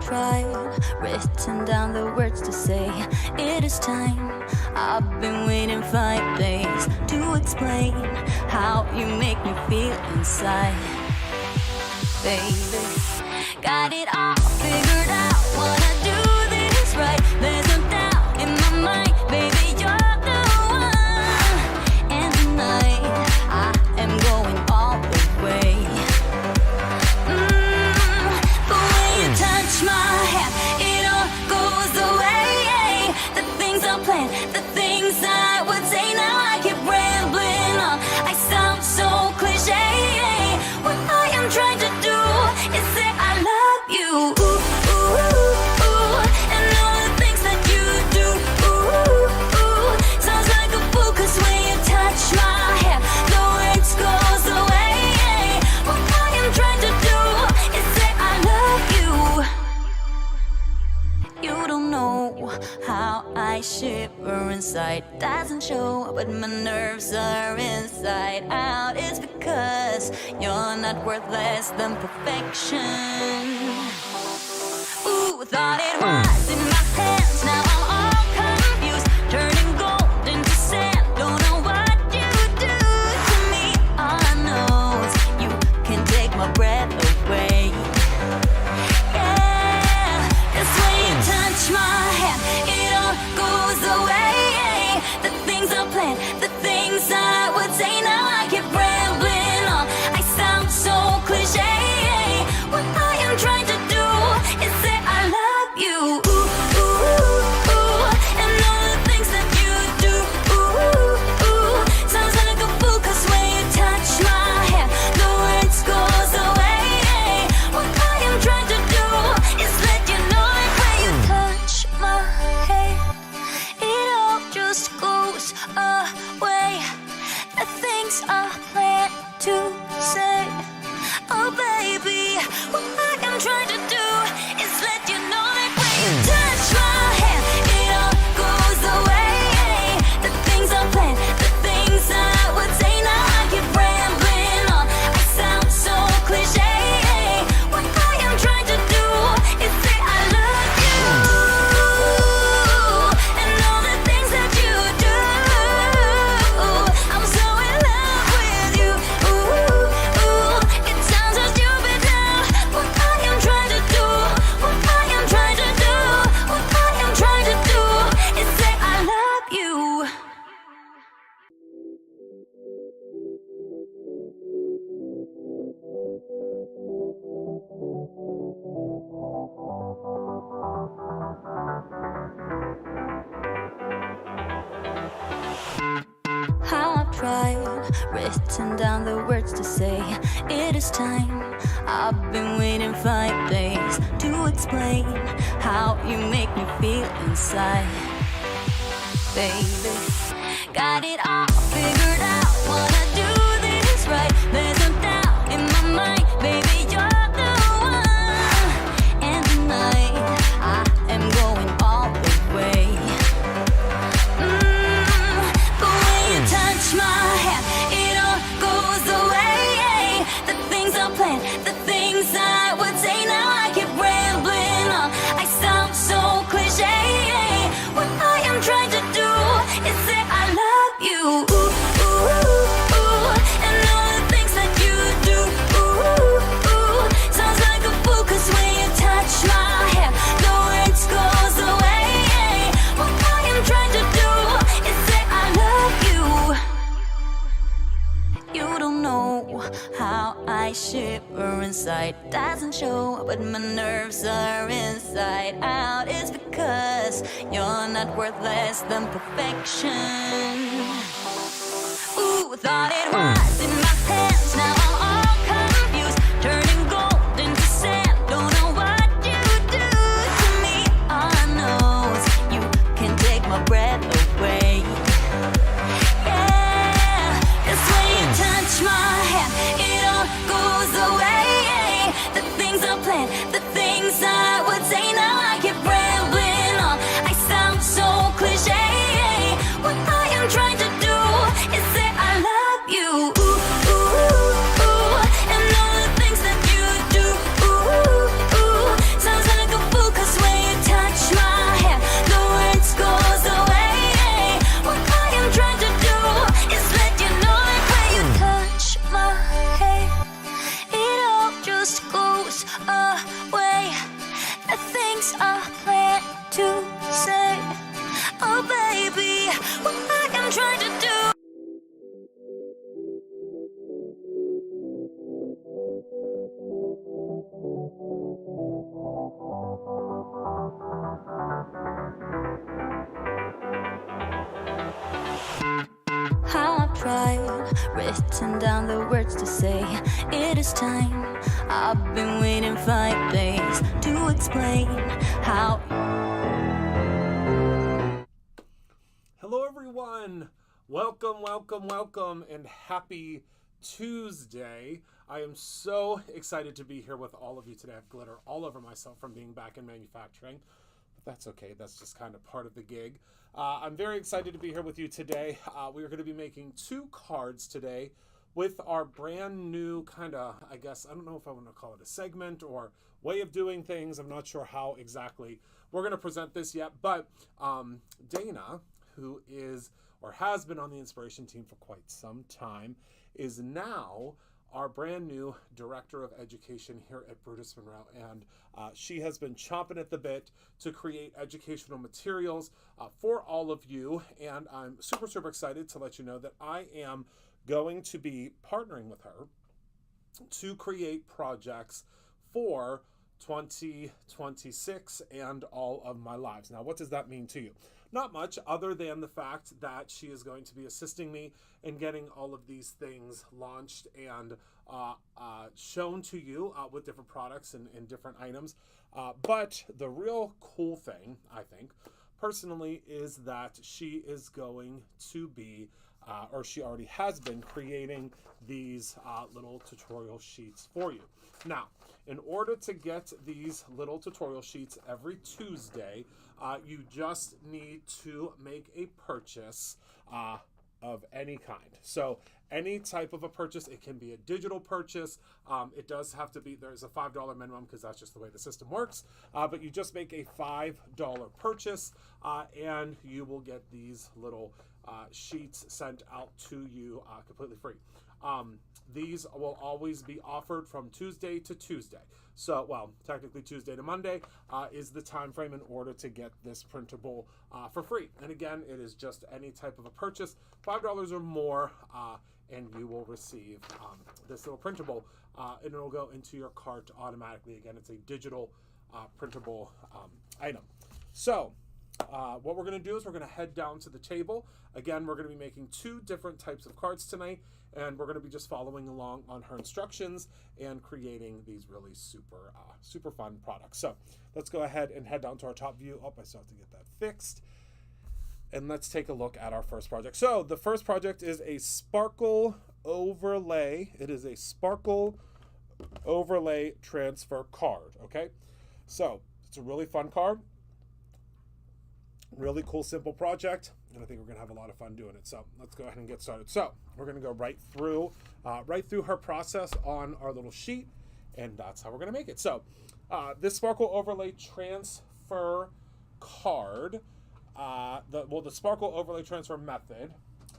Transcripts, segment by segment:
tried, written down the words to say it is time. I've been waiting 5 days to explain how you make me feel inside. Baby, got it all figured out, wanna do this right. There's no doubt in my mind, baby, you're the one. And tonight, I am going all the way. The way you touch my hand, it all goes away. The things I planned, the things I would say, now I keep rambling on. I sound so cliche. What I am trying to do is say I love you. Ooh, ooh, ooh, and all the things that you do. Ooh, ooh, sounds like a fool, 'cause when you touch my hair, the words goes away. What I am trying to do is say I love you. You don't know how I shiver inside. Doesn't show, but my nerves are inside out. It's because you're not worth less than perfection. Ooh, thought it was in my hands, now I'm all confused. Turning gold into sand, don't know what you do to me. All I know is you can take my breath away. Yeah, 'cause when you touch my hand, it all goes away. The things I planned, the things I would say, now I keep rambling on. I sound so cliche. What I am trying to do is say I love you. Ooh, ooh, ooh, and all the things that you do. Ooh, ooh, sounds like a fool, 'cause when you touch my hand, the words goes away. What I am trying to do is let you know that when you touch my hand, it all just goes away. The things I plan to say, oh baby, what I am trying to do is let you know that when you touch my hand, it all goes away. The things I plan, the things I would say, now I keep rambling on. I sound so cliche. What I am trying to do is say I love you. And all the things that you do, I'm so in love with you. Ooh, ooh, it sounds so stupid now. What I am trying to do, what I am trying to do, what I am trying to do is say I love you. How I've tried, written down the words to say it is time. I've been waiting 5 days to explain how you make me feel inside. Baby, got it all figured out, wanna do this right. There's no doubt in my mind, baby, you're the one. And tonight, I am going all the way. The way you touch my hand, it all goes away. The things I planned, the things I would say, now I keep rambling on. I sound so cliche. What I am trying to do is say I love you. Ooh, ooh, ooh, and all the things that you do. Ooh, ooh, sounds like a fool, 'cause when you touch my hand, the words goes away. What I am trying to do is say I love you. You don't know how I shiver inside. Doesn't show, but my nerves are inside out. It's because you're not worth less than perfection. Ooh, thought it was in my hands, now I'm all confused. Turning gold into sand, don't know what you do to me. All I know is you can take my breath away. Yeah, 'cause when you touch my hand, it all goes away. The things I planned, the things I would say, now I keep rambling on. I sound so cliche. What I am trying to do is say I love you. Ooh, trying to do. How I've tried, written down the words to say. It is time. I've been waiting 5 days to explain how. Hello everyone! Welcome, welcome, welcome, and happy Tuesday. I am so excited to be here with all of you today. I have glitter all over myself from being back in manufacturing. That's okay. That's just kind of part of the gig. I'm very excited to be here with you today. We are going to be making 2 cards today with our brand new kind of, I guess, I don't know if I want to call it a segment or way of doing things. I'm not sure how exactly we're going to present this yet, but Dana, who is or has been on the inspiration team for quite some time, is now our brand new director of education here at Brutus Monroe, and she has been chomping at the bit to create educational materials for all of you, and I'm super excited to let you know that I am going to be partnering with her to create projects for 2026 and all of my lives. Now, what does that mean to you? Not much, other than the fact that she is going to be assisting me in getting all of these things launched and shown to you with different products and different items. But the real cool thing, I think, personally, is that she is going to be, or she already has been, creating these little tutorial sheets for you. Now, in order to get these little tutorial sheets every Tuesday, you just need to make a purchase of any kind. So any type of a purchase, it can be a digital purchase. It does have to be, there's a $5 minimum because that's just the way the system works. But you just make a $5 purchase and you will get these little sheets sent out to you completely free. These will always be offered from Tuesday to Tuesday. So, well, technically Tuesday to Monday is the time frame in order to get this printable for free. And again, it is just any type of a purchase, $5 or more, and you will receive this little printable, and it'll go into your cart automatically. Again, it's a digital printable item. So, what we're going to do is we're going to head down to the table. Again, we're going to be making 2 different types of cards tonight, and we're going to be just following along on her instructions and creating these really super fun products. So let's go ahead and head down to our top view. Oh, I still have to get that fixed. And let's take a look at our first project. So the first project is a sparkle overlay. It is a sparkle overlay transfer card, okay? So it's a really fun card. Really cool, simple project, and I think we're going to have a lot of fun doing it. So let's go ahead and get started. So we're going to go right through her process on our little sheet, and that's how we're going to make it. So this sparkle overlay transfer card, the sparkle overlay transfer method,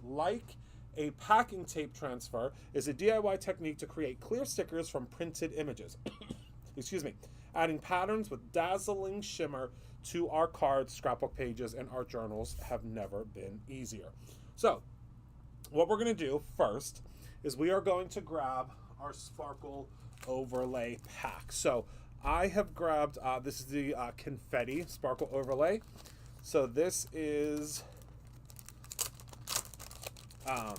like a packing tape transfer, is a DIY technique to create clear stickers from printed images. Excuse me. Adding patterns with dazzling shimmer to our cards, scrapbook pages, and art journals have never been easier. So, what we're going to do first is we are going to grab our sparkle overlay pack. So, I have grabbed, this is the confetti sparkle overlay. So, this is the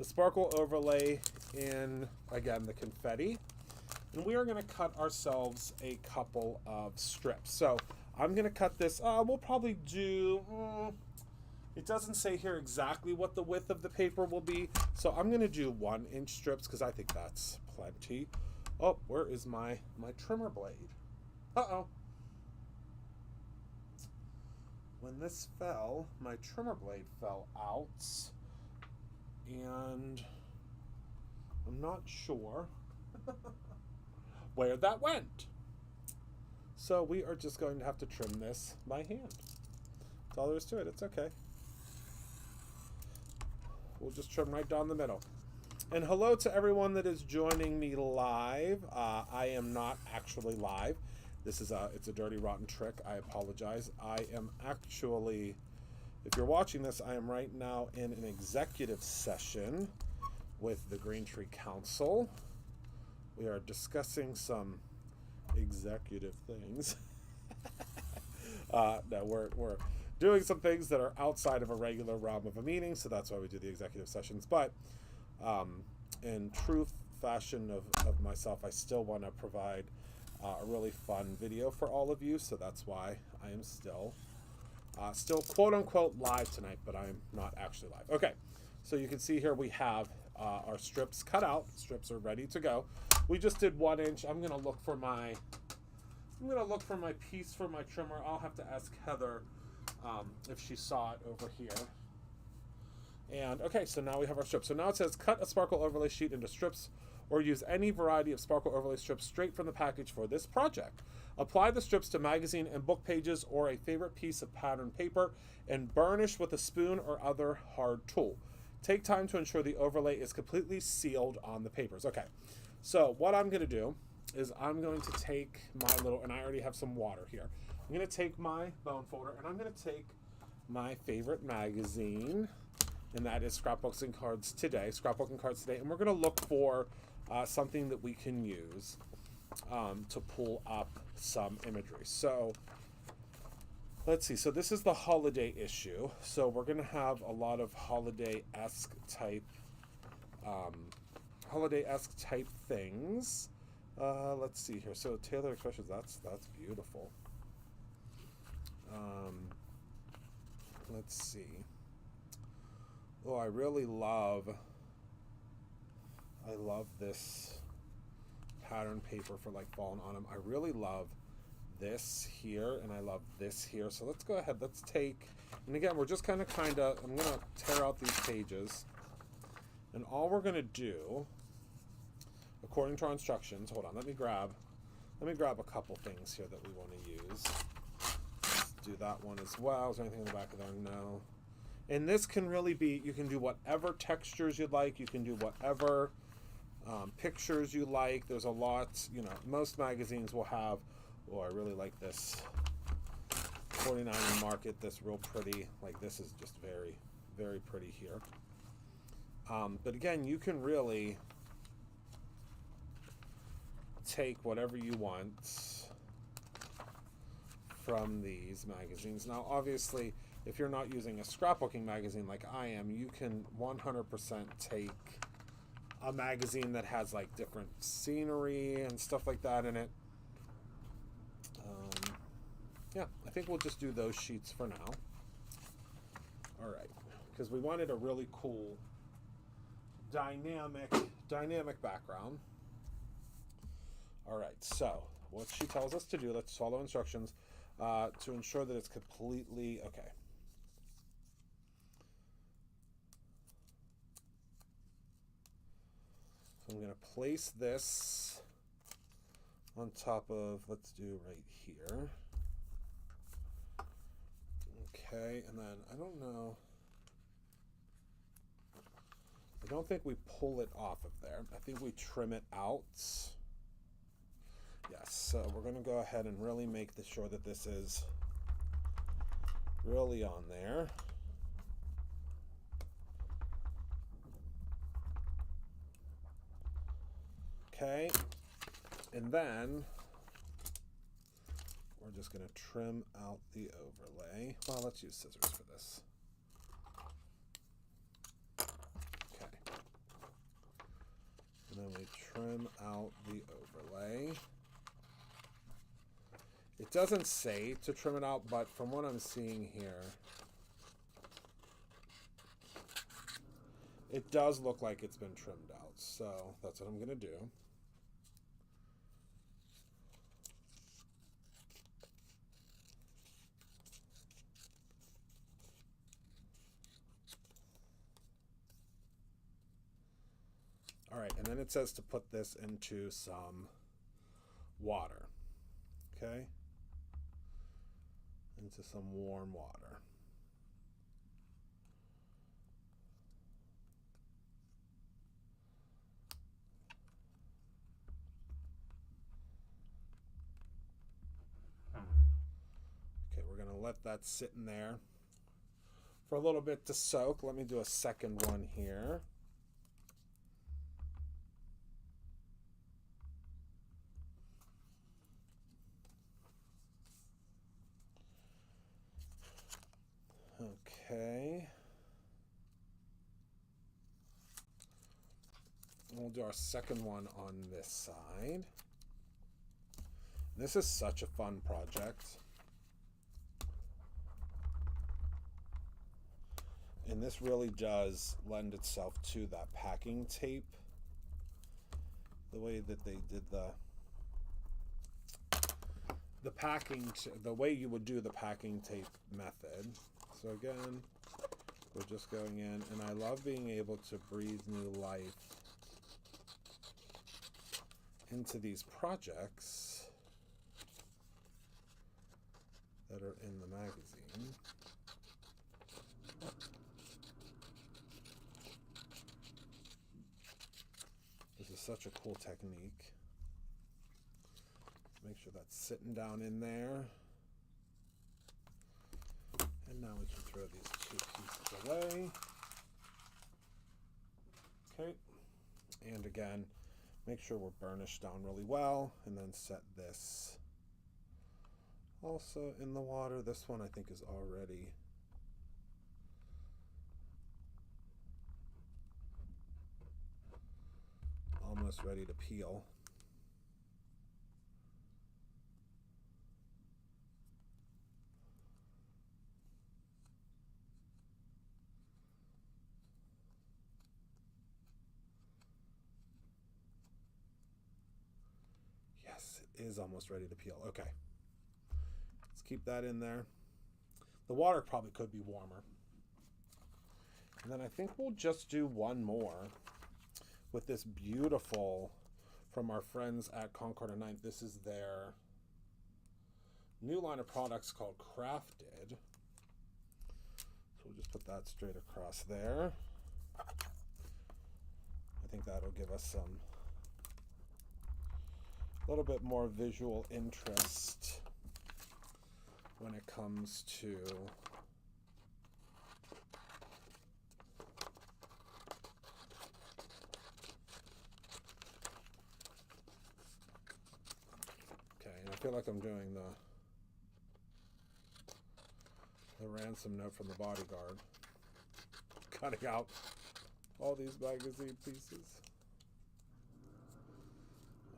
sparkle overlay in, again, the confetti. And we are going to cut ourselves a couple of strips. So I'm going to cut this. We'll probably do, it doesn't say here exactly what the width of the paper will be. So I'm going to do 1-inch strips because I think that's plenty. Oh, where is my trimmer blade? Uh-oh. When this fell, my trimmer blade fell out. And I'm not sure where that went. So we are just going to have to trim this by hand. That's all there is to it. It's okay. We'll just trim right down the middle. And hello to everyone that is joining me live. I am not actually live. This is it's a dirty, rotten trick. I apologize. I am actually If you're watching this, I am right now in an executive session with the Green Tree Council. We are discussing some executive things. No, we're doing some things that are outside of a regular realm of a meeting, so that's why we do the executive sessions. But in true fashion of myself, I still want to provide a really fun video for all of you, so that's why I am still quote-unquote live tonight, but I'm not actually live. Okay, so you can see here we have our strips cut out. Strips are ready to go. We just did 1 inch. I'm gonna look for my piece for my trimmer. I'll have to ask Heather if she saw it over here. And okay, so now we have our strips. So now it says cut a sparkle overlay sheet into strips or use any variety of sparkle overlay strips straight from the package for this project. Apply the strips to magazine and book pages or a favorite piece of pattern paper and burnish with a spoon or other hard tool. Take time to ensure the overlay is completely sealed on the papers. Okay, so what I'm going to do is I'm going to take my little, and I already have some water here. I'm going to take my bone folder and I'm going to take my favorite magazine, and that is Scrapbooks and Cards Today, Scrapbook and Cards Today, and we're going to look for something that we can use to pull up some imagery. So let's see. So this is the holiday issue. So we're going to have a lot of holiday-esque type things. Let's see here. So tailored expressions. That's beautiful. Let's see. Oh, I love this pattern paper for like fall and autumn. I really love this here, and I love this here. So let's go ahead. Let's take, and again, we're just I'm gonna tear out these pages, and all we're gonna do, according to our instructions, hold on, let me grab a couple things here that we want to use. Let's do that one as well. Is there anything in the back of there? No. And this can really be, you can do whatever textures you'd like. You can do whatever pictures you like. There's a lot, most magazines will have, oh, I really like this 49 Market, this real pretty, like this is just very, very pretty here. But again, you can really take whatever you want from these magazines. Now, obviously, if you're not using a scrapbooking magazine like I am, you can 100% take a magazine that has like different scenery and stuff like that in it. Yeah, I think we'll just do those sheets for now. All right, because we wanted a really cool dynamic background. All right, so what she tells us to do, let's follow instructions to ensure that it's completely okay. So I'm going to place this on top of, let's do right here. Okay, and then I don't know. I don't think we pull it off of there. I think we trim it out. Yes, so we're going to go ahead and really make sure that this is really on there. Okay, and then we're just going to trim out the overlay. Well, let's use scissors for this. Okay, and then we trim out the overlay. It doesn't say to trim it out, but from what I'm seeing here, it does look like it's been trimmed out. So that's what I'm going to do. All right, and then it says to put this into some water, okay? Into some warm water. Okay, we're gonna let that sit in there for a little bit to soak. Let me do a second one here. Okay. We'll do our second one on this side. This is such a fun project. And this really does lend itself to that packing tape. The way that they did the packing, the way you would do the packing tape method. So again, we're just going in, and I love being able to breathe new life into these projects that are in the magazine. This is such a cool technique. Make sure that's sitting down in there. And now we can throw these two pieces away. Okay. And again, make sure we're burnished down really well, and then set this also in the water. This one I think is already almost ready to peel. Yes, it is almost ready to peel. Okay. Let's keep that in there. The water probably could be warmer. And then I think we'll just do one more with this beautiful, from our friends at Concord and Ninth. This is their new line of products called Crafted. So we'll just put that straight across there. I think that'll give us some, a little bit more visual interest when it comes to I feel like I'm doing the ransom note from the bodyguard, cutting out all these magazine pieces.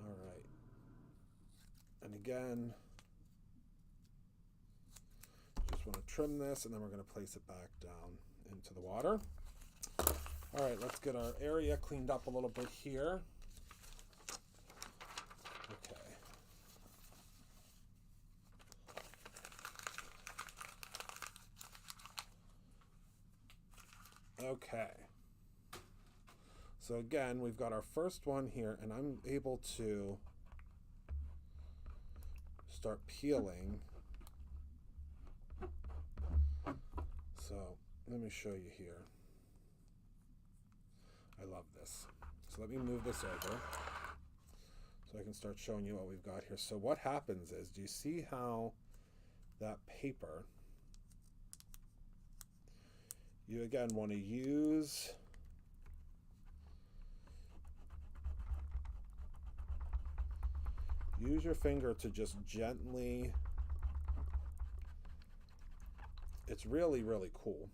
All right, and again, just want to trim this, and then we're going to place it back down into the water. All right, let's get our area cleaned up a little bit here. Okay, so again, we've got our first one here, and I'm able to start peeling. So let me show you here. I love this. So let me move this over so I can start showing you what we've got here. So what happens is, do you see how that paper, you again want to use your finger to just gently, it's really, really cool,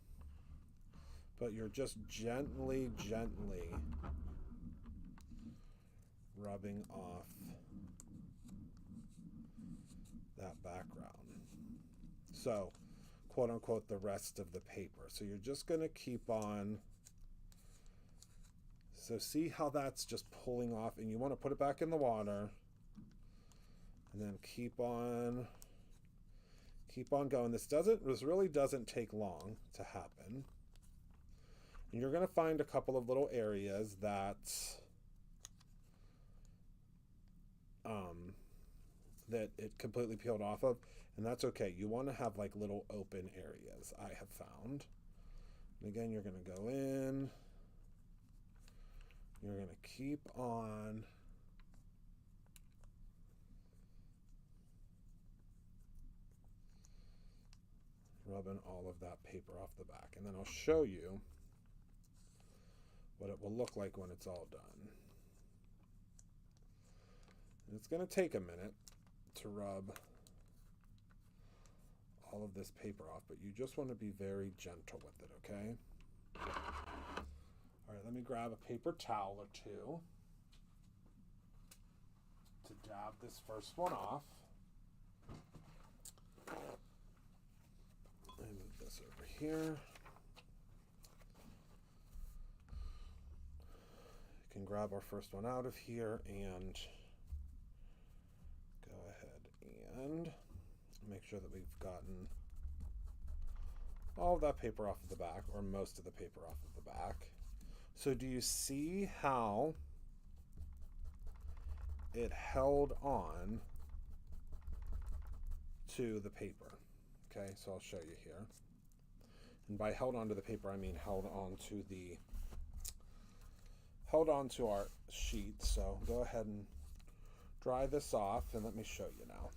but you're just gently rubbing off that background. So, quote unquote, the rest of the paper. So you're just going to keep on. So see how that's just pulling off, and you want to put it back in the water, and then keep on going. This really doesn't take long to happen. And you're going to find a couple of little areas that that it completely peeled off of, and that's okay. You want to have like little open areas, I have found. And again, you're going to go in, you're going to keep on rubbing all of that paper off the back. And then I'll show you what it will look like when it's all done. And it's going to take a minute to rub all of this paper off, but you just want to be very gentle with it, okay? All right, let me grab a paper towel or two to dab this first one off. Let me move this over here. You can grab our first one out of here and go ahead and make sure that we've gotten all of that paper off of the back, or most of the paper off of the back. So do you see how it held on to the paper? Okay, so I'll show you here. And by held on to the paper, I mean held on to our sheet. So go ahead and dry this off and let me show you now.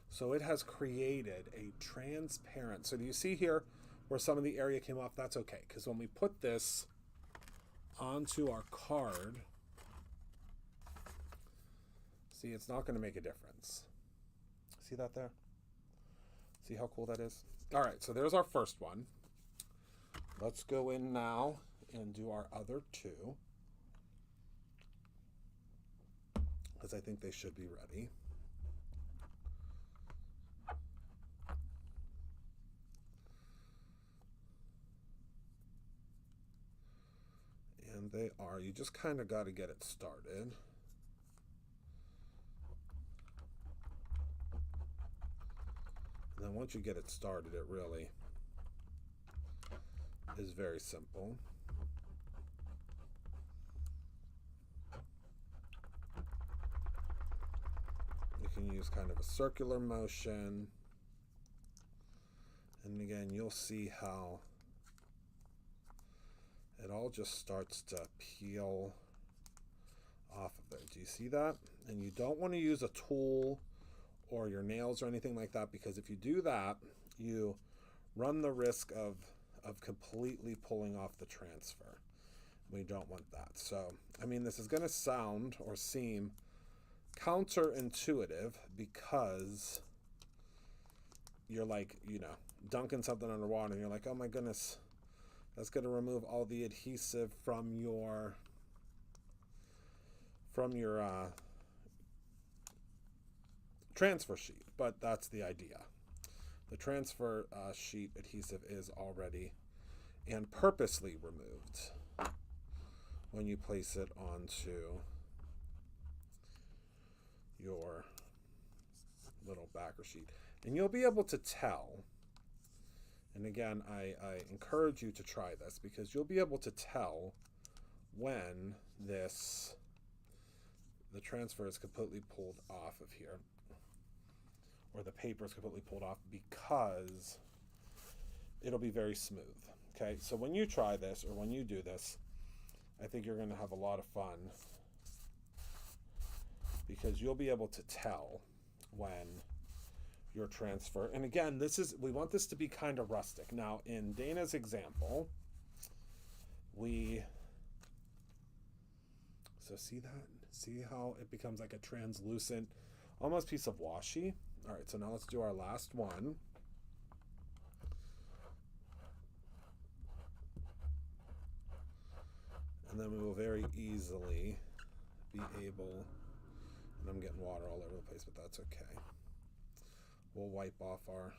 So it has created a transparent, so do you see here where some of the area came off? That's okay, because when we put this onto our card, see, it's not going to make a difference. See that there? See how cool that is? All right, so there's our first one. Let's go in now and do our other two, because I think they should be ready. And they are. You just kind of got to get it started. And then once you get it started, it really is very simple. You can use kind of a circular motion. And again, you'll see how it all just starts to peel off of there. Do you see that? And you don't want to use a tool or your nails or anything like that, because if you do that, you run the risk of completely pulling off the transfer. We don't want that. So, I mean, this is going to sound or seem counterintuitive, because you're like, you know, dunking something underwater and you're like, oh my goodness, that's going to remove all the adhesive from your transfer sheet. But that's the idea. The transfer sheet adhesive is already and purposely removed when you place it onto your little backer sheet. And you'll be able to tell. And again, I encourage you to try this, because you'll be able to tell when the transfer is completely pulled off of here, or the paper is completely pulled off, because it'll be very smooth. Okay, so when you try this, or when you do this, I think you're going to have a lot of fun, because you'll be able to tell when your transfer, and again, we want this to be kind of rustic. Now, in Dana's example, so see that? See how it becomes like a translucent, almost piece of washi? All right, so now let's do our last one. And then we will very easily be able, and I'm getting water all over the place, but that's okay. We'll wipe off our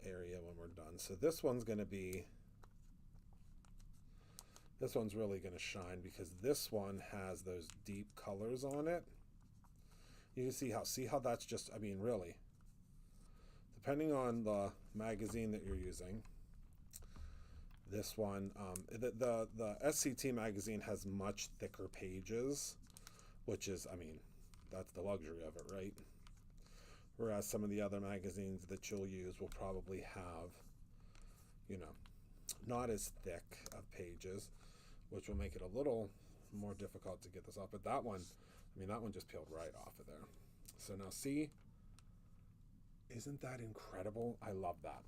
area when we're done. So this one's really going to shine, because this one has those deep colors on it. You can see how that's just, I mean, really, depending on the magazine that you're using, this one, the SCT magazine has much thicker pages, which is, I mean, that's the luxury of it, right? Whereas some of the other magazines that you'll use will probably have, you know, not as thick of pages, which will make it a little more difficult to get this off. But that one, I mean, that one just peeled right off of there. So now see Isn't that incredible? I love that.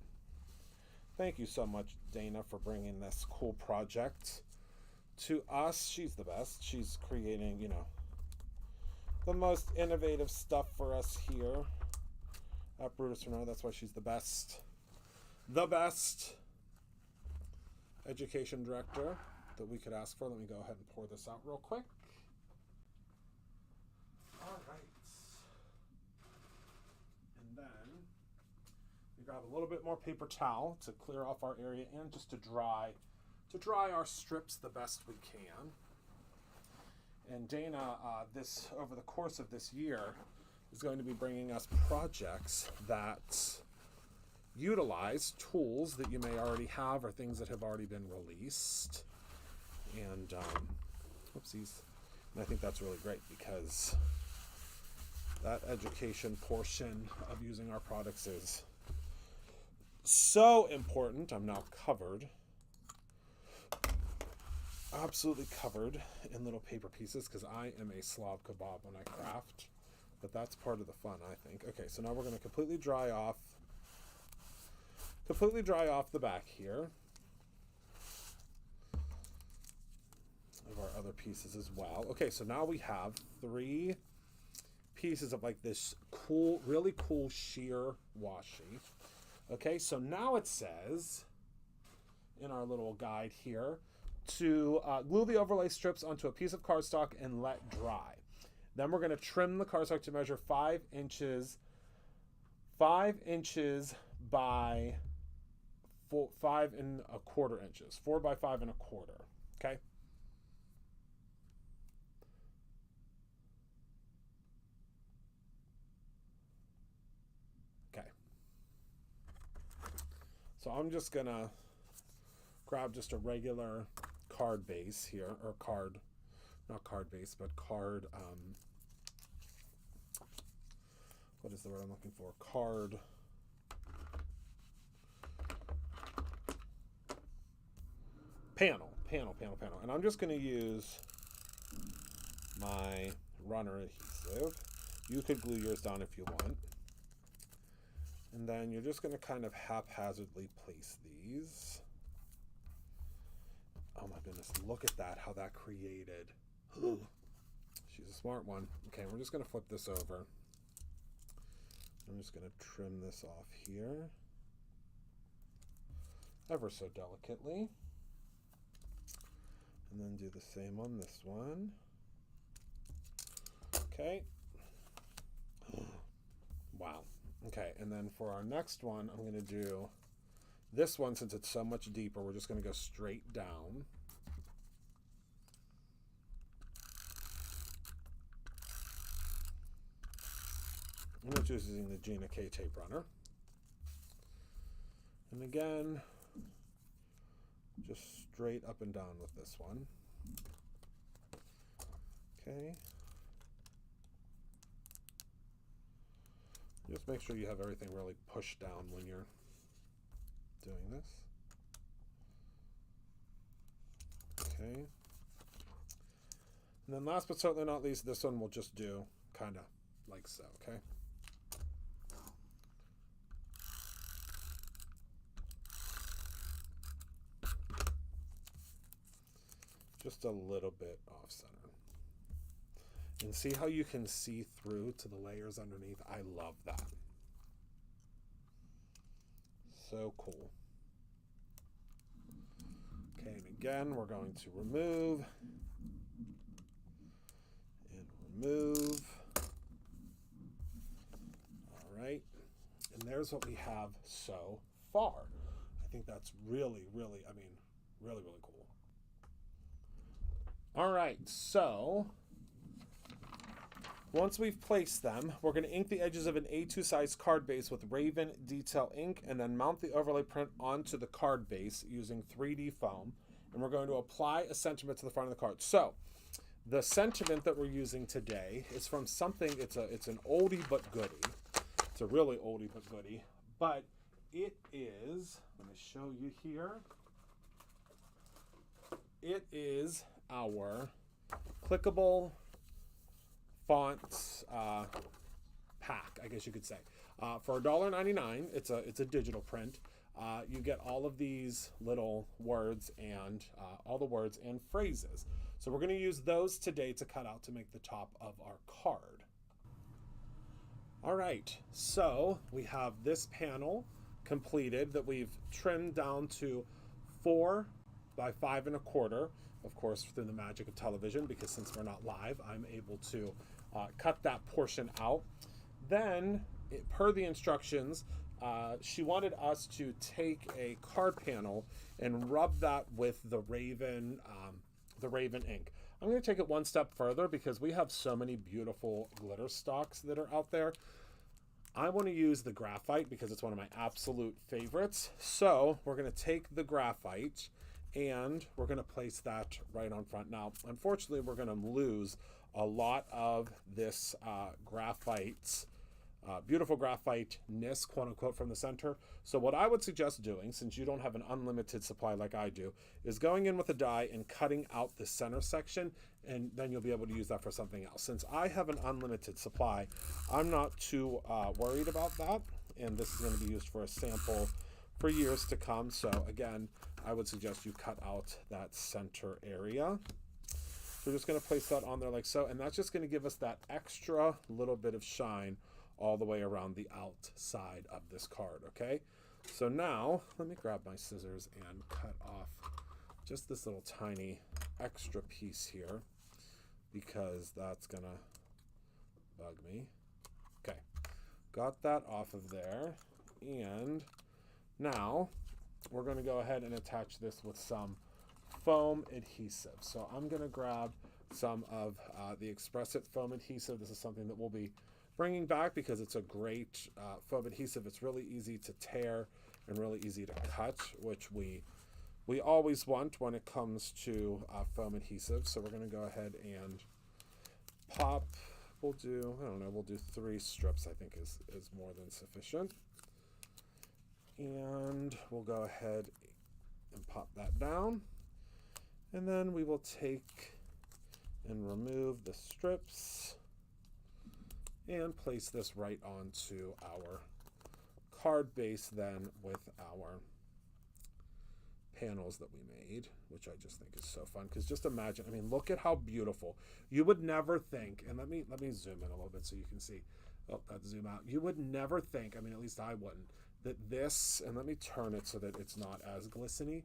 Thank you so much, Dana, for bringing this cool project to us. She's the best. She's creating, you know, the most innovative stuff for us here at Brutus Renault. That's why she's the best. The best education director that we could ask for. Let me go ahead and pour this out real quick. All right. And then we grab a little bit more paper towel to clear off our area and just to dry our strips the best we can. And Dana, this over the course of this year, is going to be bringing us projects that utilize tools that you may already have or things that have already been released. And whoopsies. And I think that's really great because that education portion of using our products is so important. I'm now covered, absolutely covered in little paper pieces because I am a slob kebab when I craft. But that's part of the fun, I think. Okay, so now we're going to completely dry off the back here of our other pieces as well. Okay, so now we have 3 pieces of like this cool, really cool sheer washi. Okay, so now it says in our little guide here to glue the overlay strips onto a piece of cardstock and let dry. Then we're going to trim the cardstock to measure 5 inches by 5 1/4 inches. 4 by 5 1/4. Okay. Okay. So I'm just going to grab just a regular card base here, or card, not card base, but card, what is the word I'm looking for? Card panel. And I'm just going to use my runner adhesive. You could glue yours down if you want. And then you're just going to kind of haphazardly place these. Oh my goodness, look at that, how that created. She's a smart one. Okay, we're just going to flip this over. I'm just going to trim this off here ever so delicately. And then do the same on this one. Okay. Wow. Okay, and then for our next one, I'm going to do this one. Since it's so much deeper, we're just going to go straight down. I'm just using the Gina K tape runner. And again, just straight up and down with this one. Okay. Just make sure you have everything really pushed down when you're doing this. Okay. And then last but certainly not least, this one we'll just do kind of like so, okay? Just a little bit off center. And see how you can see through to the layers underneath? I love that. So cool. Okay, and again, we're going to remove and remove. All right. And there's what we have so far. I think that's really, really, I mean, really, really cool. All right, so once we've placed them, we're going to ink the edges of an A2 size card base with Raven Detail ink and then mount the overlay print onto the card base using 3D foam. And we're going to apply a sentiment to the front of the card. So the sentiment that we're using today is from something, it's an oldie but goodie. It's a really oldie but goodie. But it is, let me show you here. It is our clickable fonts pack, I guess you could say. For $1.99, it's a digital print. You get all of these little words and all the words and phrases. So we're going to use those today to cut out to make the top of our card. All right, so we have this panel completed that we've trimmed down to 4 by 5 1/4, of course through the magic of television, because since we're not live, I'm able to cut that portion out. Then, per the instructions, she wanted us to take a card panel and rub that with the Raven ink. I'm going to take it one step further because we have so many beautiful glitter stocks that are out there. I want to use the graphite because it's one of my absolute favorites. So we're going to take the graphite and we're going to place that right on front. Now, unfortunately, we're going to lose a lot of this beautiful graphite-ness, quote unquote, from the center. So what I would suggest doing, since you don't have an unlimited supply like I do, is going in with a die and cutting out the center section, and then you'll be able to use that for something else. Since I have an unlimited supply, I'm not too worried about that, and this is going to be used for a sample for years to come. So again, I would suggest you cut out that center area. So we're just going to place that on there like so, and that's just going to give us that extra little bit of shine all the way around the outside of this card, okay? So now, let me grab my scissors and cut off just this little tiny extra piece here, because that's gonna bug me. Okay, got that off of there, and now we're gonna go ahead and attach this with some foam adhesive. So I'm gonna grab some of the Express-It foam adhesive. This is something that we'll be bringing back because it's a great foam adhesive. It's really easy to tear and really easy to cut, which we always want when it comes to foam adhesive. So we're going to go ahead and pop. We'll do 3 strips, I think is more than sufficient. And we'll go ahead and pop that down. And then we will take and remove the strips and place this right onto our card base then with our panels that we made, which I just think is so fun. Because just imagine, I mean, look at how beautiful. You would never think, and let me zoom in a little bit so you can see. Oh, let's zoom out. You would never think, I mean, at least I wouldn't, that this, and let me turn it so that it's not as glistening.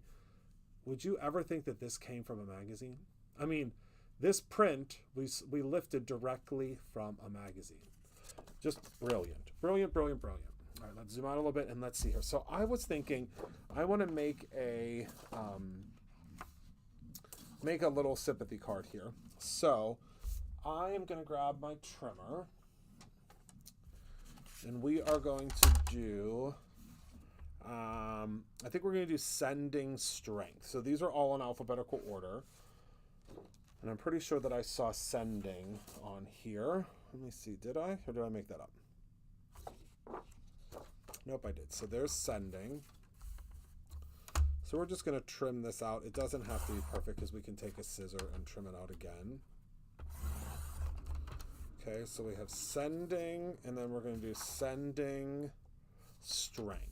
Would you ever think that this came from a magazine? I mean, this print we lifted directly from a magazine. Just brilliant, brilliant, brilliant, brilliant. All right, let's zoom out a little bit and let's see here. So I was thinking I want to make a little sympathy card here. So I am going to grab my trimmer and we are going to do, I think we're going to do sending strength. So these are all in alphabetical order. And I'm pretty sure that I saw sending on here. Let me see, did I? Or did I make that up? Nope, I did. So there's sending. So we're just going to trim this out. It doesn't have to be perfect because we can take a scissor and trim it out again. Okay, so we have sending, and then we're going to do sending strength.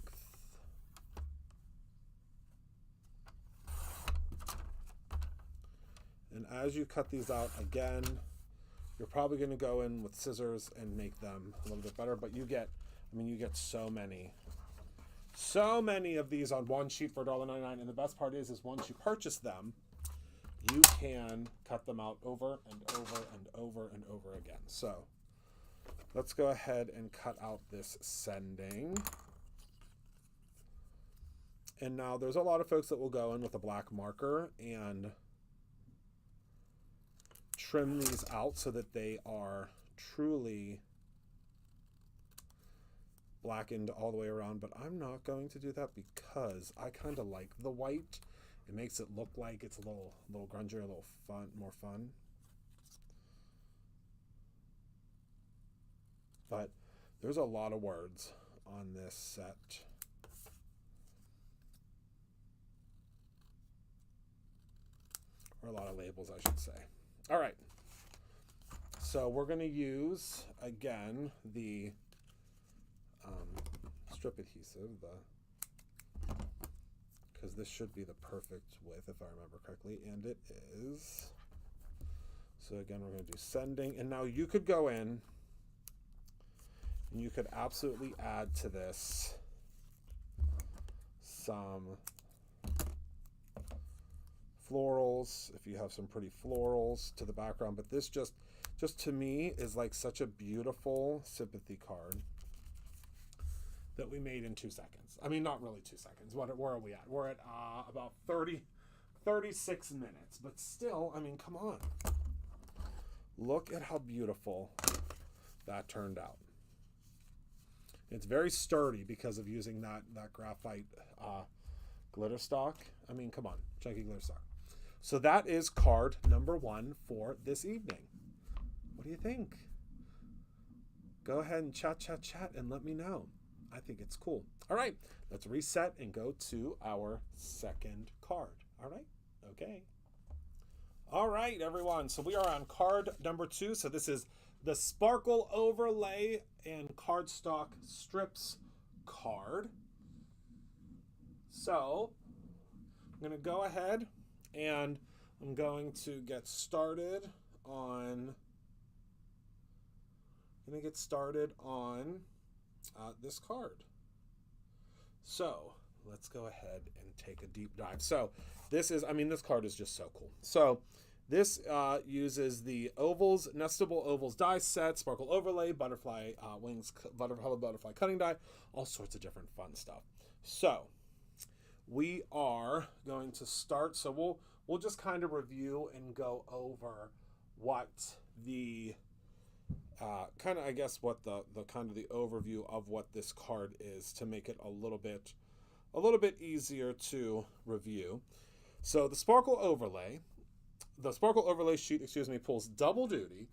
And as you cut these out again, you're probably going to go in with scissors and make them a little bit better, but you get so many of these on one sheet for $1.99. And the best part is once you purchase them, you can cut them out over and over and over and over again. So let's go ahead and cut out this sending. And now there's a lot of folks that will go in with a black marker and trim these out so that they are truly blackened all the way around, but I'm not going to do that because I kind of like the white. It makes it look like it's a little grungier, a little fun, more fun. But there's a lot of words on this set. Or a lot of labels, I should say. All right. So we're going to use, again, the strip adhesive, because this should be the perfect width if I remember correctly, and it is. So again, we're going to do sending, and now you could go in and you could absolutely add to this some florals if you have some pretty florals to the background, but this just to me is like such a beautiful sympathy card that we made in 2 seconds. I mean, not really 2 seconds. Where are we at? We're at about 36 minutes, but still, I mean, come on. Look at how beautiful that turned out. It's very sturdy because of using that graphite glitter stock. I mean, come on, chunky glitter stock. So that is card number 1 for this evening. What do you think? Go ahead and chat and let me know. I think it's cool. All right, let's reset and go to our second card. All right, okay. All right, everyone. So we are on card number 2. So this is the Sparkle Overlay and Cardstock Strips card. So I'm going to go ahead and I'm going to get started on this card. So let's go ahead and take a deep dive. So this card is just so cool. So this uses the ovals, nestable ovals die set, sparkle overlay, butterfly wings, butterfly cutting die, all sorts of different fun stuff. So we are going to start. So we'll just kind of review and go over what the kind of, I guess, what the kind of the overview of what this card is to make it a little bit easier to review. So the Sparkle Overlay sheet, pulls double duty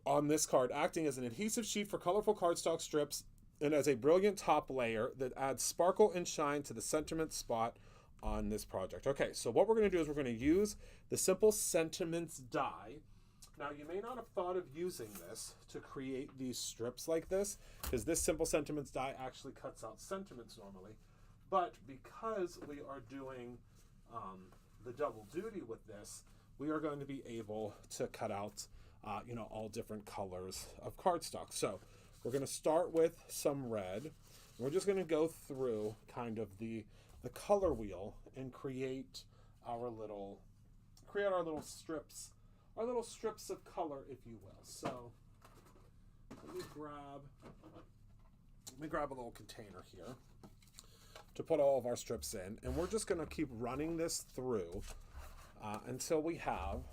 on this card, acting as an adhesive sheet for colorful cardstock strips and as a brilliant top layer that adds sparkle and shine to the sentiment spot on this project. Okay, so what we're going to do is we're going to use the Simple Sentiments die. Now, you may not have thought of using this to create these strips like this, because this Simple Sentiments die actually cuts out sentiments normally. But because we are doing the double duty with this, we are going to be able to cut out, all different colors of cardstock. So we're going to start with some red. We're just going to go through kind of the color wheel and create our little strips. Our little strips of color, if you will. So let me grab a little container here to put all of our strips in, and we're just going to keep running this through until we have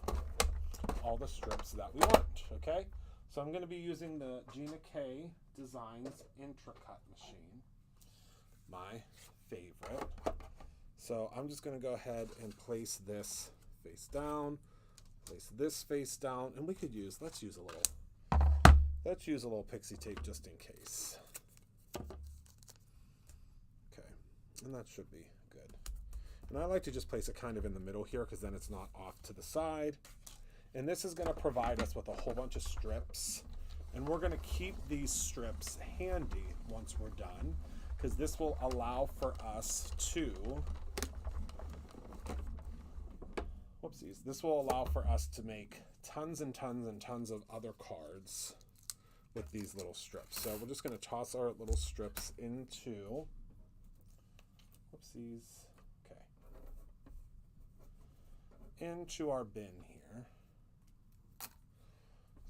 all the strips that we want. Okay, so I'm going to be using the Gina K Designs Intracut machine, my favorite. So I'm just going to go ahead and place this face down. Place this face down, and let's use a little pixie tape just in case. Okay, and that should be good. And I like to just place it kind of in the middle here because then it's not off to the side. And this is going to provide us with a whole bunch of strips, and we're going to keep these strips handy once we're done because this will allow for us to This will allow for us to make tons and tons and tons of other cards with these little strips. So we're just going to toss our little strips into, into our bin here.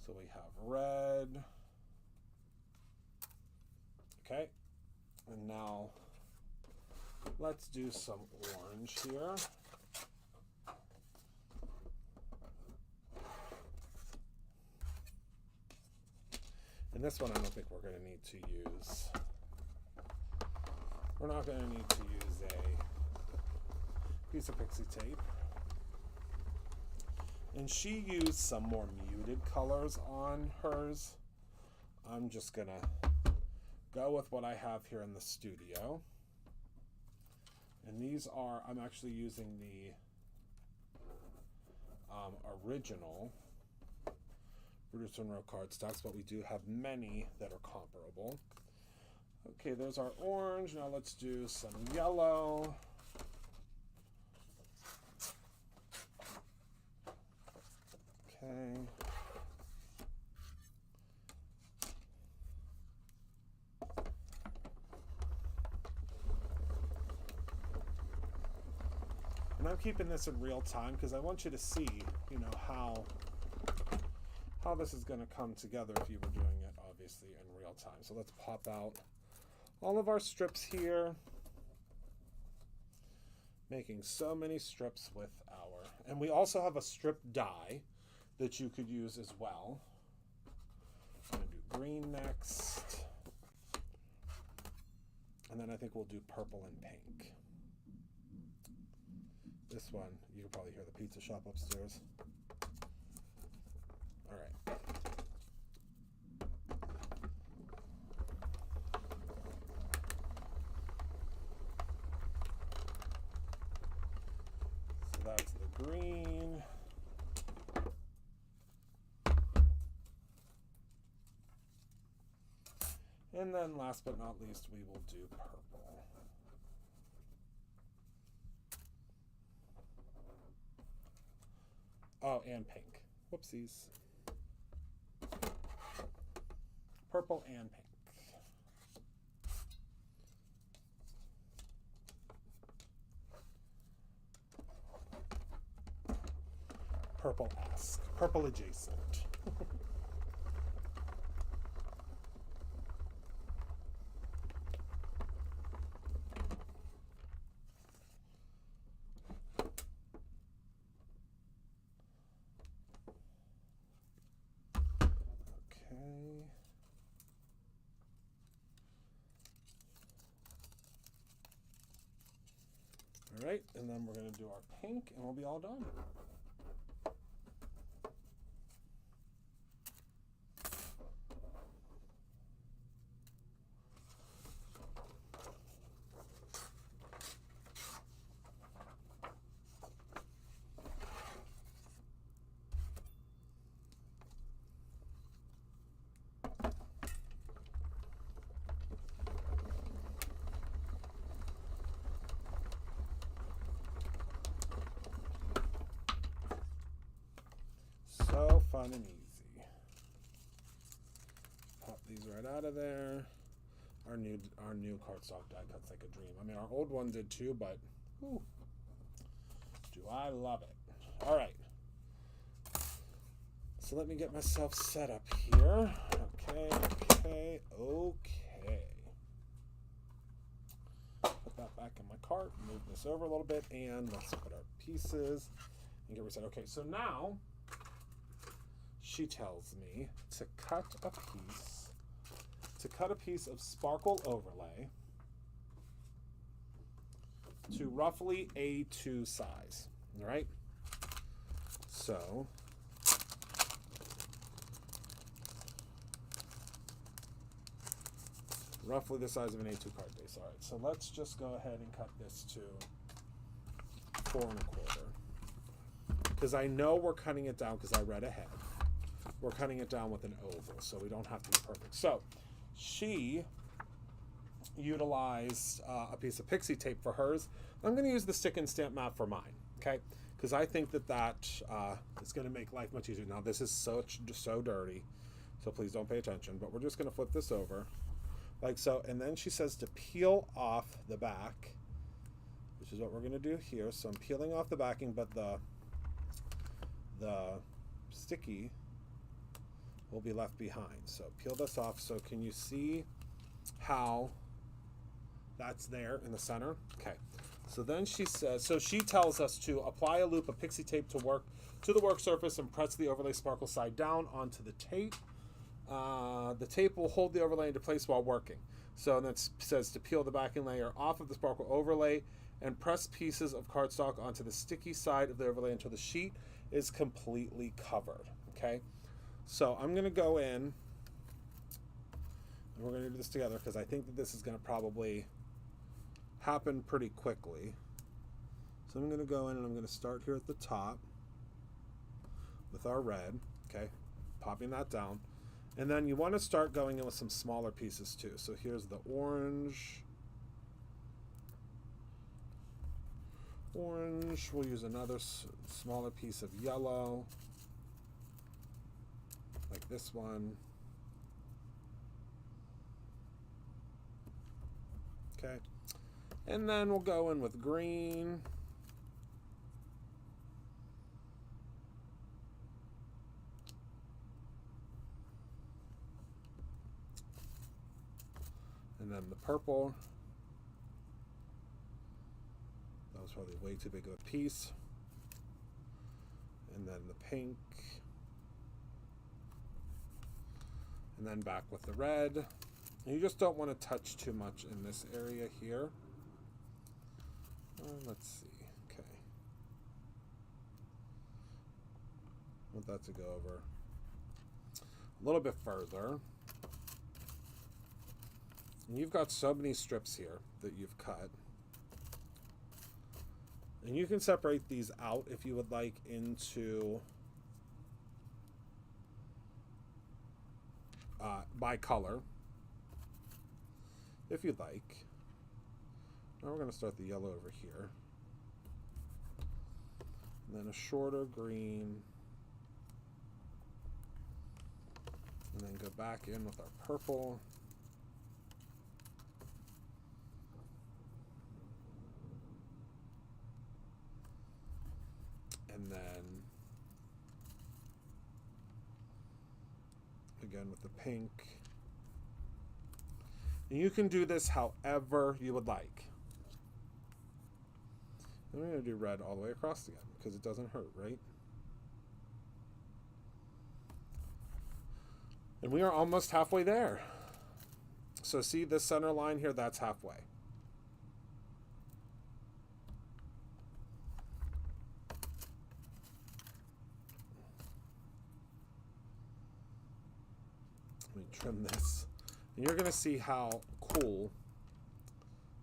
So we have red. Okay. And now let's do some orange here. And this one I don't think we're going to need to use. We're not going to need to use a piece of pixie tape. And she used some more muted colors on hers. I'm just going to go with what I have here in the studio. And these are, I'm actually using the original Producer and row cardstocks, but we do have many that are comparable. Okay, there's our orange. Now let's do some yellow. Okay. And I'm keeping this in real time because I want you to see, you know, how this is going to come together if you were doing it, obviously, in real time. So let's pop out all of our strips here. Making so many strips with our... And we also have a strip die that you could use as well. I'm going to do green next. And then I think we'll do purple and pink. This one, you can probably hear the pizza shop upstairs. All right. So that's the green. And then last but not least, we will do purple. Oh, and pink. Whoopsies. Purple and pink. Purple-esque. Purple adjacent. All right, and then we're going to do our pink, and we'll be all done. So fun and easy. Pop these right out of there. Our new cardstock die cuts like a dream. I mean, our old one did too, but whew, do I love it. All right. So let me get myself set up here. Okay. Put that back in my cart. Move this over a little bit, and let's put our pieces and get reset. Okay, so now she tells me to cut a piece of sparkle overlay to roughly A2 size. All right. So roughly the size of an A2 card base. All right. So let's just go ahead and cut this to 4 1/4, because I know we're cutting it down because I read ahead. We're cutting it down with an oval, so we don't have to be perfect. So she utilized a piece of pixie tape for hers. I'm going to use the stick and stamp mat for mine, okay? Because I think that is going to make life much easier. Now, this is so dirty, so please don't pay attention. But we're just going to flip this over like so. And then she says to peel off the back, which is what we're going to do here. So I'm peeling off the backing, but the sticky will be left behind. So peel this off. So can you see how that's there in the center? Okay. So then she says, so she tells us to apply a loop of pixie tape to the work surface and press the overlay sparkle side down onto the tape. The tape will hold the overlay into place while working. So that says to peel the backing layer off of the sparkle overlay and press pieces of cardstock onto the sticky side of the overlay until the sheet is completely covered. Okay. So I'm going to go in, and we're going to do this together because I think that this is going to probably happen pretty quickly. So I'm going to go in and I'm going to start here at the top with our red. Okay, popping that down. And then you want to start going in with some smaller pieces too. So here's the orange. Orange. We'll use another smaller piece of yellow, like this one. Okay. And then we'll go in with green. And then the purple. That was probably way too big of a piece. And then the pink. And then back with the red. And you just don't want to touch too much in this area here. Let's see. Okay. I want that to go over a little bit further. And you've got so many strips here that you've cut. And you can separate these out if you would like into by color, if you'd like. Now we're going to start the yellow over here. And then a shorter green. And then go back in with our purple. And then again with the pink. And you can do this however you would like. And we're going to do red all the way across again because it doesn't hurt, right? And we are almost halfway there. So see this center line here, that's halfway. Let me trim this. And you're going to see how cool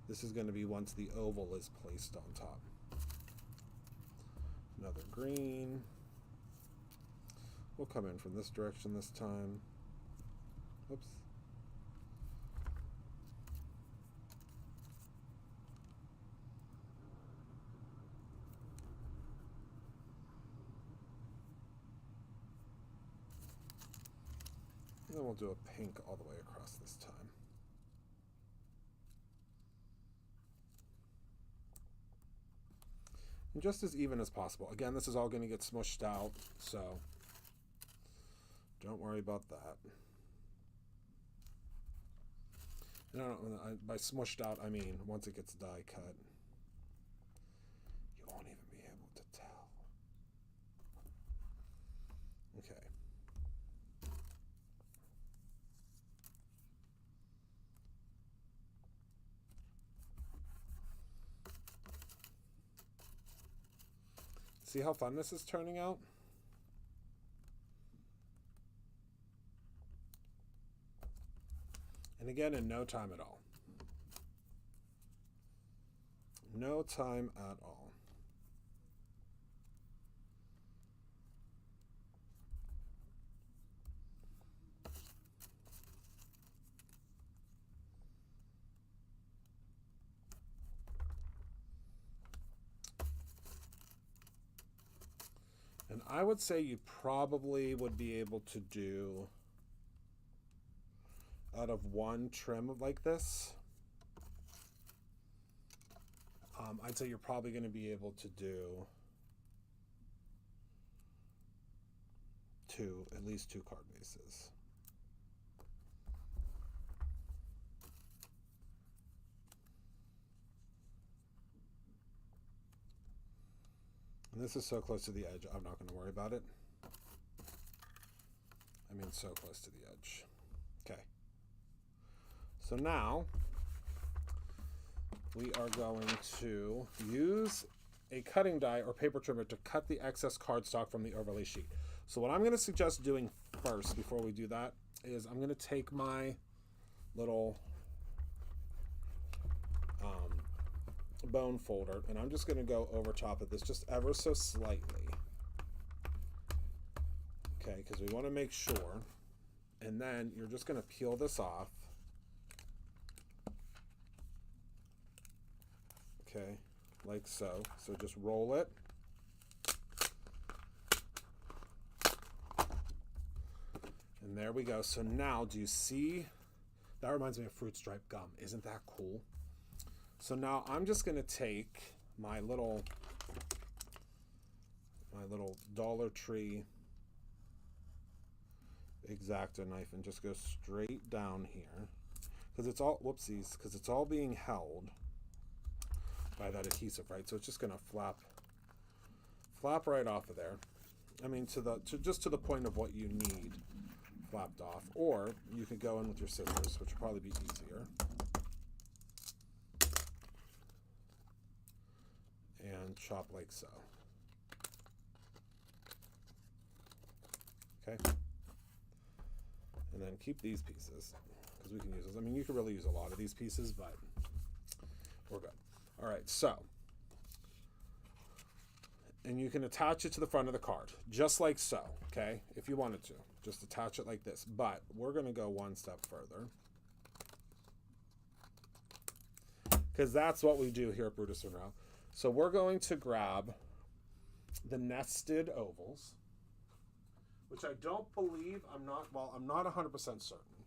this is going to be once the oval is placed on top. Another green. We'll come in from this direction this time. Oops. And then we'll do a pink all the way across this time. And just as even as possible. Again, this is all going to get smushed out, so don't worry about that. And by smushed out, I mean once it gets die cut, you won't even be able to tell. Okay. See how fun this is turning out? And again, in no time at all. No time at all. And I would say you probably would be able to do out of one trim like this. I'd say you're probably going to be able to do at least two card bases. And this is so close to the edge, I'm not going to worry about it. I mean, so close to the edge. Okay. So now we are going to use a cutting die or paper trimmer to cut the excess cardstock from the overlay sheet. So what I'm going to suggest doing first before we do that is I'm going to take my little bone folder and I'm just going to go over top of this just ever so slightly. Okay, Okay, because we want to make sure. And then you're just going to peel this off. Okay, like so. So just roll it. And there we go. So now, do you see? That reminds me of fruit stripe gum. Isn't that cool? So now I'm just going to take my little Dollar Tree X-Acto knife and just go straight down here. Because it's all, whoopsies, because it's all being held by that adhesive, right? So it's just going to flap right off of there. I mean, just to the point of what you need flapped off. Or you could go in with your scissors, which would probably be easier. And chop like so. Okay. And then keep these pieces, because we can use those. I mean, you could really use a lot of these pieces, but we're good. All right, so. And you can attach it to the front of the card, just like so, okay? If you wanted to. Just attach it like this. But we're going to go one step further. Because that's what we do here at Brutus Monroe. So we're going to grab the nested ovals, which I don't believe, I'm not 100% certain.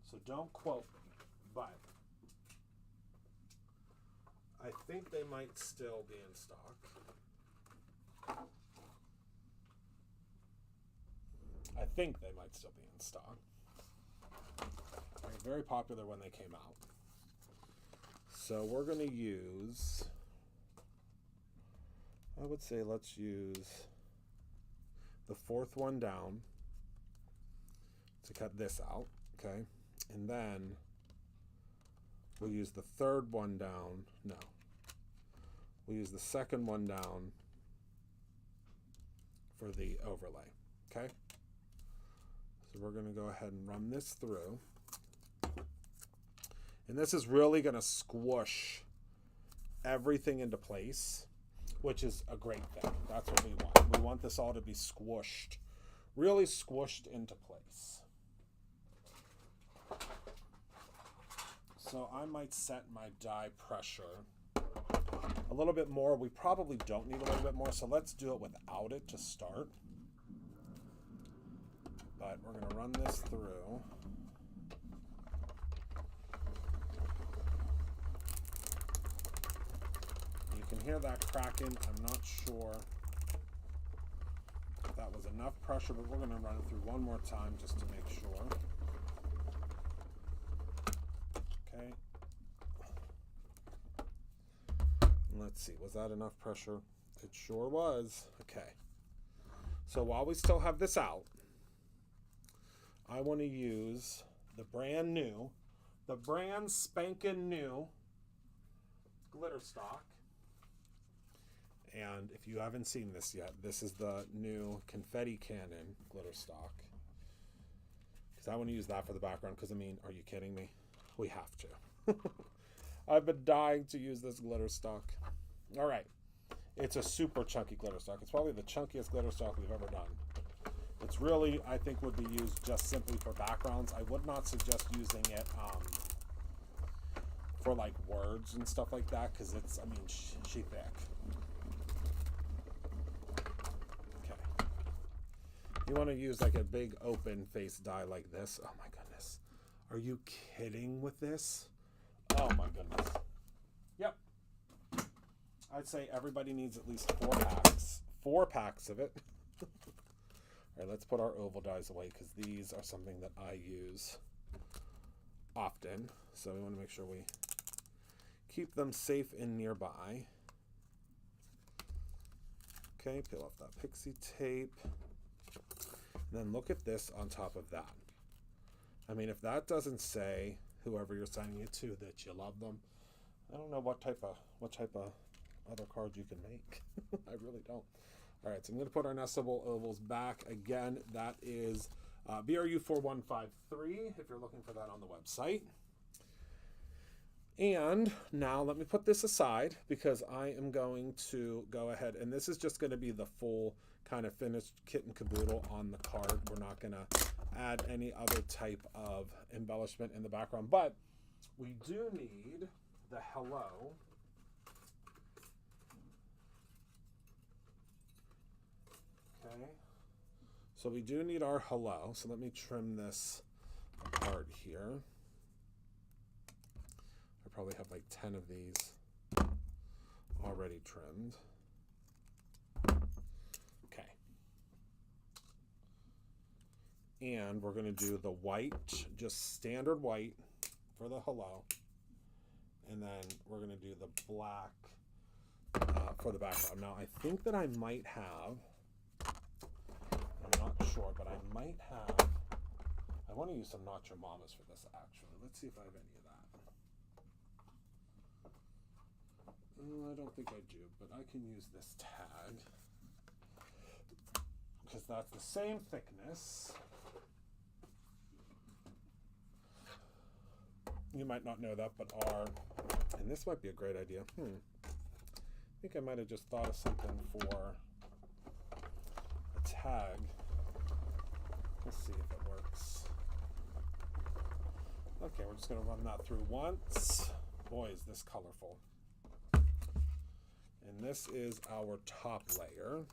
So don't quote me, but I think they might still be in stock. I think they might still be in stock. They were very popular when they came out. So we're going to use, I would say let's use the fourth one down to cut this out, okay? And then we'll use the third one down. No. We'll use the second one down for the overlay, okay? So we're going to go ahead and run this through. And this is really going to squish everything into place, which is a great thing. That's what we want. We want this all to be squished, really squished into place. So I might set my die pressure a little bit more. We probably don't need a little bit more, so let's do it without it to start. But we're going to run this through. You can hear that cracking. I'm not sure if that was enough pressure, but we're going to run it through one more time just to make sure. Okay. Let's see, was that enough pressure? It sure was. Okay. So while we still have this out, I want to use the brand spanking new glitter stock. And if you haven't seen this yet, this is the new confetti cannon glitter stock. Because I want to use that for the background, because I mean, are you kidding me? We have to. I've been dying to use this glitter stock. All right. It's a super chunky glitter stock. It's probably the chunkiest glitter stock we've ever done. It's really, I think, would be used just simply for backgrounds. I would not suggest using it for like words and stuff like that, because it's, I mean, she thick. Okay. You want to use like a big open face die like this. Oh my goodness. Are you kidding with this? Oh my goodness. Yep. I'd say everybody needs at least 4 packs. 4 packs of it. All right, let's put our oval dies away, because these are something that I use often. So we want to make sure we keep them safe and nearby. Okay, peel off that pixie tape. And then look at this on top of that. I mean, if that doesn't say, whoever you're sending it to, that you love them, I don't know what type of other cards you can make. I really don't. All right, so I'm going to put our nestable ovals back. Again, that is BRU4153 if you're looking for that on the website. And now let me put this aside, because I am going to go ahead, and this is just going to be the full kind of finished kit and caboodle on the card. We're not going to add any other type of embellishment in the background, but we do need the hello. Okay. So we do need our hello. So let me trim this apart here. I probably have like 10 of these already trimmed. Okay. And we're going to do the white, just standard white for the hello. And then we're going to do the black for the background. Now, I think that I might have, I'm not sure, but I might have, I want to use some Not Your Mamas for this, actually. Let's see if I have any of that. I don't think I do, but I can use this tag because that's the same thickness. You might not know that, but and this might be a great idea. I think I might have just thought of something for a tag. Let's see if it works. Okay, we're just going to run that through once. Boy, is this colorful. And this is our top layer.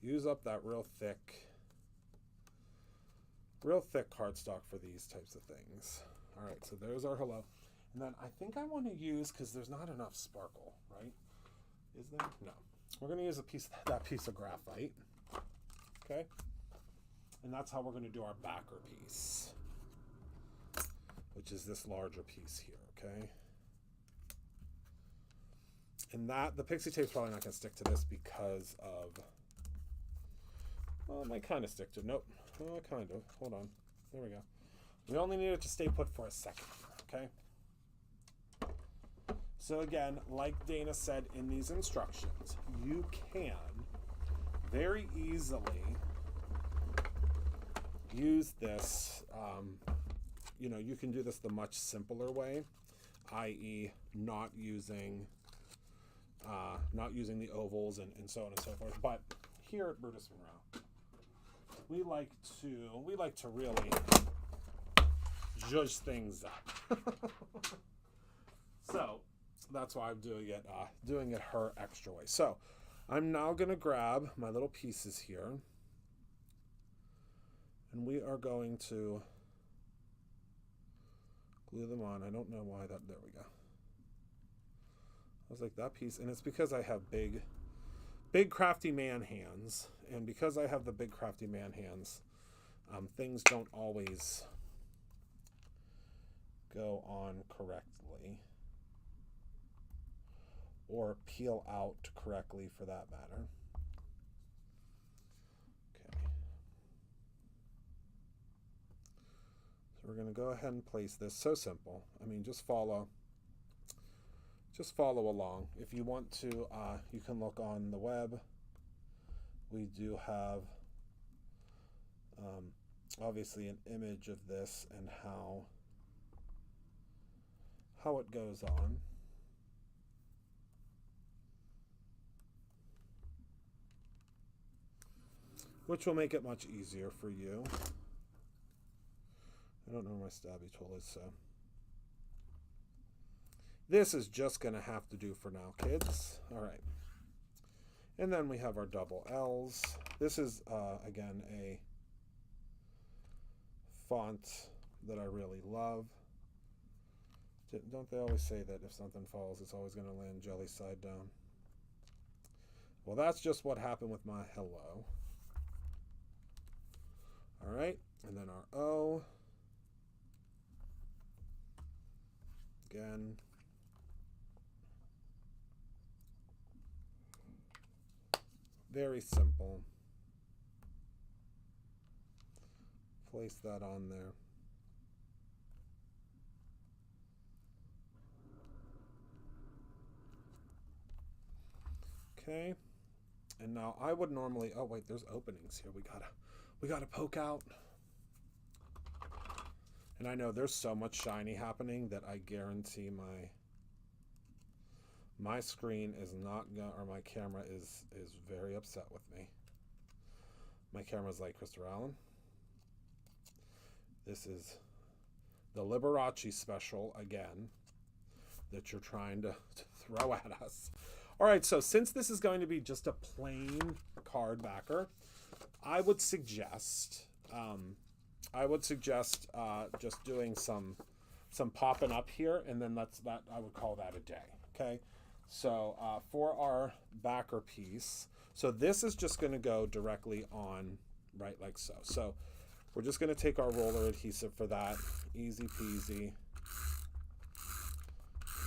Use up that real thick cardstock for these types of things. All right, so there's our hello. And then I think I want to use, because there's not enough sparkle, right? Is there? No. We're going to use that piece of graphite. Okay? And that's how we're going to do our backer piece, which is this larger piece here, okay? And the pixie tape's probably not going to stick to this because of, well, it might kind of stick to, nope, kind of, hold on, there we go. We only need it to stay put for a second, okay? So again, like Dana said in these instructions, you can very easily use this, you can do this the much simpler way, i.e. not using the ovals and so on and so forth. But here at Brutus Monroe, we like to really judge things up. So that's why I'm doing it her extra way. So I'm now gonna grab my little pieces here, and we are going to glue them on. I don't know why that, there we go. I was like, that piece, and it's because I have big crafty man hands, and because I have the big crafty man hands, things don't always go on correctly or peel out correctly for that matter. Okay. So we're going to go ahead and place this. So simple. I mean, just follow along. If you want to, you can look on the web. We do have obviously an image of this and how it goes on. Which will make it much easier for you. I don't know where my stabby tool is, so this is just going to have to do for now, kids. All right. And then we have our double L's. This is, again, a font that I really love. Don't they always say that if something falls, it's always going to land jelly side down? Well, that's just what happened with my hello. All right. And then our O. Again. Very simple. Place that on there. Okay. And now I would normally, oh wait, there's openings here. We gotta poke out. And I know there's so much shiny happening that I guarantee my My screen is not going, or my camera is very upset with me. My camera's like, Christopher Allen, this is the Liberace special again that you're trying to throw at us. All right, so since this is going to be just a plain card backer, I would suggest just doing some popping up here, and then I would call that a day. Okay, so for our backer piece, so this is just going to go directly on, right, like so. So we're just going to take our roller adhesive for that, easy peasy,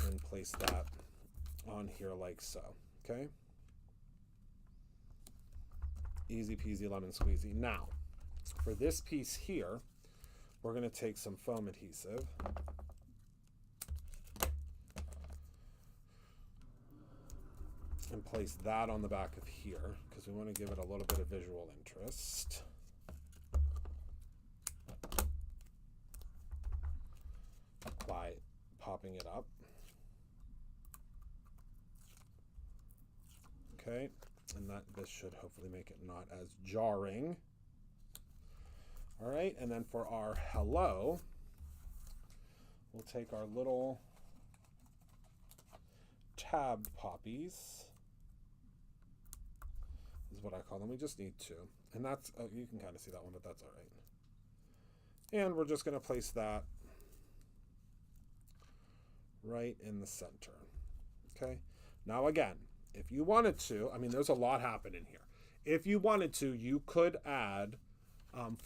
and place that on here like so. Okay, easy peasy lemon squeezy. Now for this piece here, we're going to take some foam adhesive and place that on the back of here because we want to give it a little bit of visual interest. By popping it up. Okay, and this should hopefully make it not as jarring. All right, and then for our hello, we'll take our little tabbed poppies. Is what I call them. We just need two, and that's you can kind of see that one, but that's all right. And we're just going to place that right in the center. Okay, now again, if you wanted to, I mean, there's a lot happening here. If you wanted to, you could add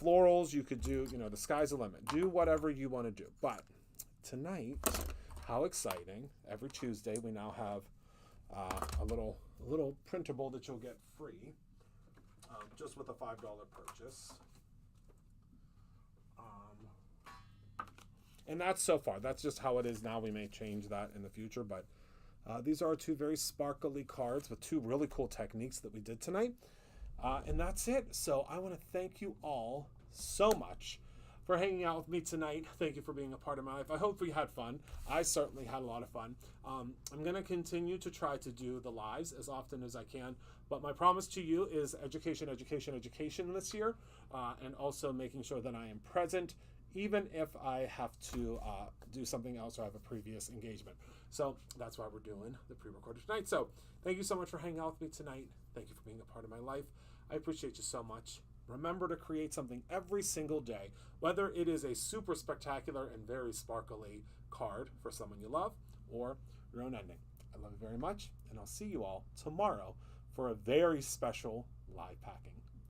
florals. You could do, the sky's the limit. Do whatever you want to do. But tonight, how exciting! Every Tuesday we now have a little printable that you'll get free, just with a $5 purchase. And that's so far. That's just how it is now. We may change that in the future, but these are two very sparkly cards with two really cool techniques that we did tonight. And that's it. So I want to thank you all so much for hanging out with me tonight. Thank you for being a part of my life. I hope we had fun. I certainly had a lot of fun. I'm going to continue to try to do the lives as often as I can. But my promise to you is education, education, education this year. And also making sure that I am present, even if I have to do something else or I have a previous engagement. So that's why we're doing the pre-recorded tonight. So thank you so much for hanging out with me tonight. Thank you for being a part of my life. I appreciate you so much. Remember to create something every single day, whether it is a super spectacular and very sparkly card for someone you love or your own ending. I love you very much, and I'll see you all tomorrow for a very special live packing.